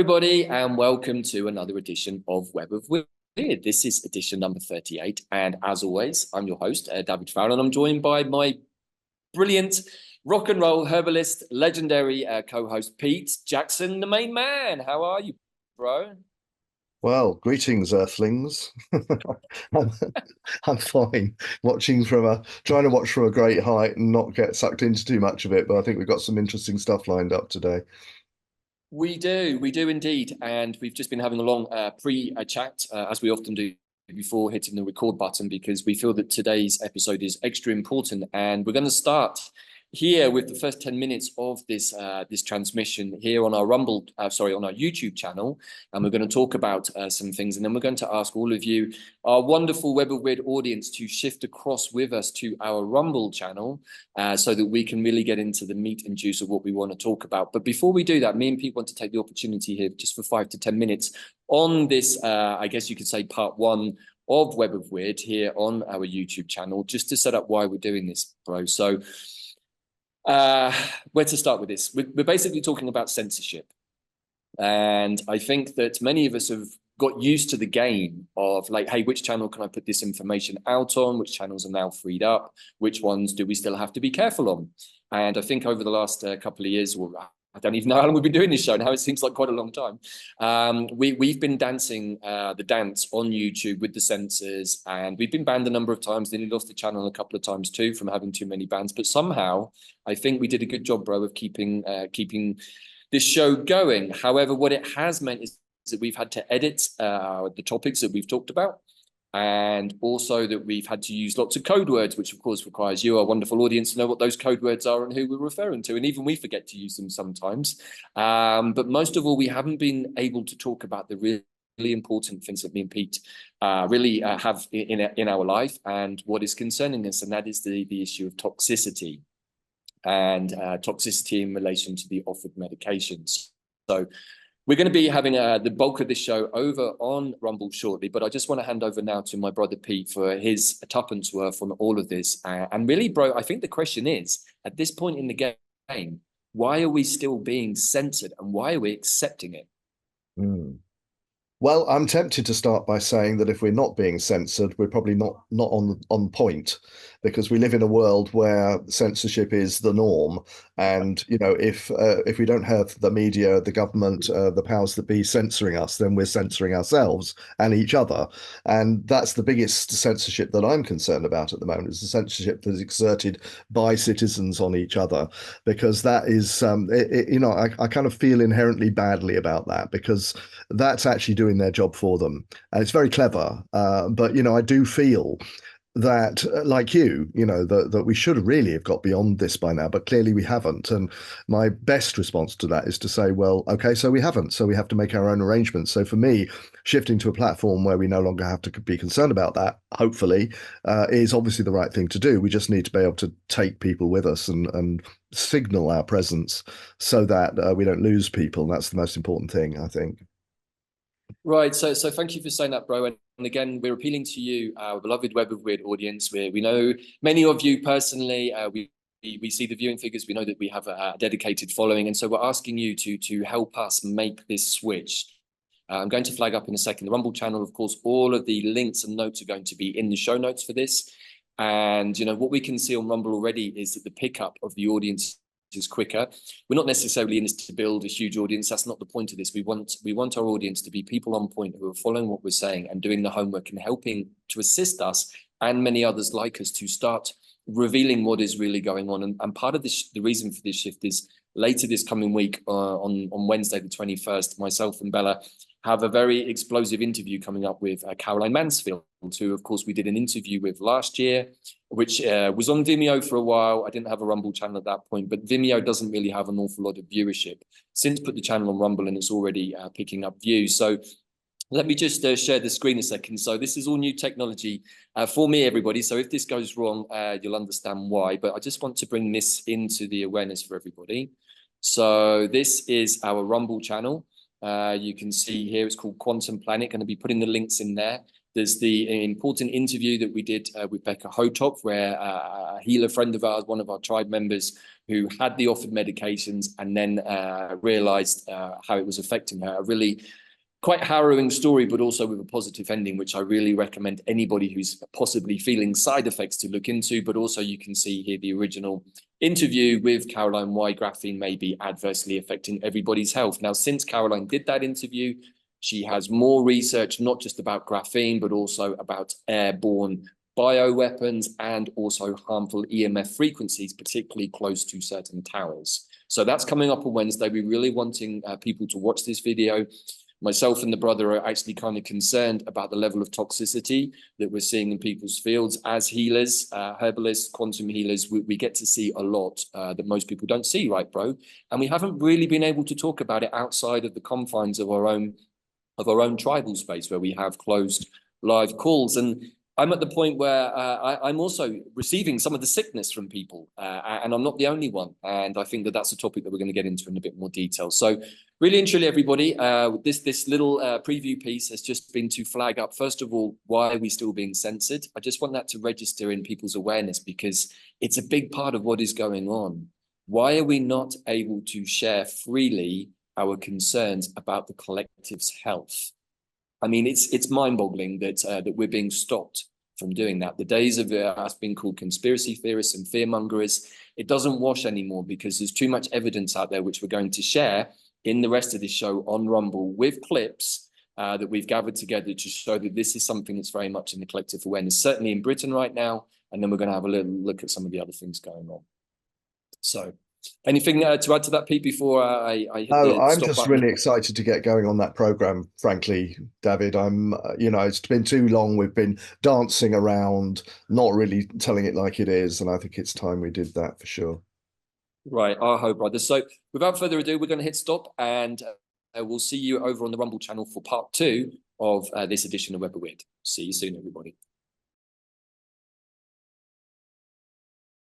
everybody, and welcome to another edition of Web of Weird. This is edition number 38, and as always, I'm your host, David Farrell, and I'm joined by my brilliant rock and roll herbalist, legendary co-host, Pete Jackson, the main man. How are you, bro? Well, greetings, Earthlings. I'm, I'm fine. Trying to watch from a great height and not get sucked into too much of it, but I think we've got some interesting stuff lined up today. We do indeed, and we've just been having a long pre-chat, as we often do before hitting the record button, because we feel that today's episode is extra important, and we're going to start here with the first 10 minutes of this this transmission here on our on our YouTube channel, and we're going to talk about some things, and then we're going to ask all of you, our wonderful Web of Weird audience, to shift across with us to our Rumble channel, so that we can really get into the meat and juice of what we want to talk about. But before we do that, me and Pete want to take the opportunity here just for 5 to 10 minutes on this, I guess you could say part one of Web of Weird here on our YouTube channel, just to set up why we're doing this, bro. So where to start with this? We're basically talking about censorship. And I think that many of us have got used to the game of like, hey, which channel can I put this information out on? Which channels are now freed up? Which ones do we still have to be careful on? And I think over the last couple of years, well, I don't even know how long we've been doing this show now. It seems like quite a long time. We've been dancing the dance on YouTube with the censors, and we've been banned a number of times. Nearly lost the channel a couple of times too from having too many bans. But somehow, I think we did a good job, bro, of keeping this show going. However, what it has meant is that we've had to edit the topics that we've talked about, and also that we've had to use lots of code words, which of course requires you, our wonderful audience, to know what those code words are and who we're referring to. And even we forget to use them sometimes. But most of all, we haven't been able to talk about the really important things that me and Pete really have in our life and what is concerning us, and that is the issue of toxicity and toxicity in relation to the offered medications. So we're going to be having the bulk of this show over on Rumble shortly, but I just want to hand over now to my brother Pete for his tuppence worth on all of this. And really, bro, I think the question is, at this point in the game, why are we still being censored and why are we accepting it? Mm. Well, I'm tempted to start by saying that if we're not being censored, we're probably not on point, because we live in a world where censorship is the norm. And if we don't have the media, the government, the powers that be censoring us, then we're censoring ourselves and each other. And that's the biggest censorship that I'm concerned about at the moment, is the censorship that is exerted by citizens on each other, because that is, I kind of feel inherently badly about that, because that's actually doing their job for them, and it's very clever. But I do feel that, like that we should really have got beyond this by now, but clearly we haven't. And my best response to that is to say, well, okay, so we haven't, so we have to make our own arrangements. So for me, shifting to a platform where we no longer have to be concerned about that, hopefully, is obviously the right thing to do. We just need to be able to take people with us and signal our presence so that we don't lose people. And that's the most important thing, I think. Right. So thank you for saying that, bro. And again, we're appealing to you, our beloved Web of Weird audience. We know many of you personally. We see the viewing figures. We know that we have a dedicated following, and so we're asking you to help us make this switch. I'm going to flag up in a second the Rumble channel. Of course, all of the links and notes are going to be in the show notes for this. And what we can see on Rumble already is that the pickup of the audience is quicker. We're not necessarily in this to build a huge audience. That's not the point of this. We want our audience to be people on point who are following what we're saying and doing the homework and helping to assist us and many others like us to start revealing what is really going on. And part of this, the reason for this shift is later this coming week, on Wednesday the 21st, myself and Bella have a very explosive interview coming up with Caroline Mansfield, who, of course, we did an interview with last year, which was on Vimeo for a while. I didn't have a Rumble channel at that point, but Vimeo doesn't really have an awful lot of viewership. Since put the channel on Rumble, and it's already picking up views. So let me just share the screen a second. So this is all new technology for me, everybody. So if this goes wrong, you'll understand why. But I just want to bring this into the awareness for everybody. So this is our Rumble channel. You can see here it's called Quantum Planet. Going to be putting the links in there. There's the important interview that we did with Becca Hotop, where a healer friend of ours, one of our tribe members, who had the offered medications and then realized how it was affecting her. A really quite harrowing story, but also with a positive ending, which I really recommend anybody who's possibly feeling side effects to look into. But also you can see here the original interview with Caroline, why graphene may be adversely affecting everybody's health. Now, since Caroline did that interview, she has more research, not just about graphene, but also about airborne bioweapons and also harmful EMF frequencies, particularly close to certain towers. So that's coming up on Wednesday. We're really wanting people to watch this video. Myself and the brother are actually kind of concerned about the level of toxicity that we're seeing in people's fields. As healers, herbalists, quantum healers, we get to see a lot that most people don't see, right, bro? And we haven't really been able to talk about it outside of the confines of our own tribal space, where we have closed live calls. And I'm at the point where I'm also receiving some of the sickness from people, and I'm not the only one. And I think that that's a topic that we're going to get into in a bit more detail. So really and truly, everybody, this little preview piece has just been to flag up, first of all, why are we still being censored? I just want that to register in people's awareness, because it's a big part of what is going on. Why are we not able to share freely our concerns about the collective's health? I mean, it's mind-boggling that that we're being stopped from doing that. The days of us being called conspiracy theorists and fearmongers, it doesn't wash anymore, because there's too much evidence out there, which we're going to share in the rest of this show on Rumble with clips that we've gathered together to show that this is something that's very much in the collective awareness, certainly in Britain right now. And then we're going to have a little look at some of the other things going on. So anything to add to that, Pete, before I hit the I'm stop just button? really excited to get going on that program, frankly, David. I'm, it's been too long. We've been dancing around, not really telling it like it is. And I think it's time we did that for sure. Right, I hope, brother. So without further ado, we're going to hit stop, and we'll see you over on the Rumble channel for part 2 of this edition of Web of Weird. See you soon, everybody.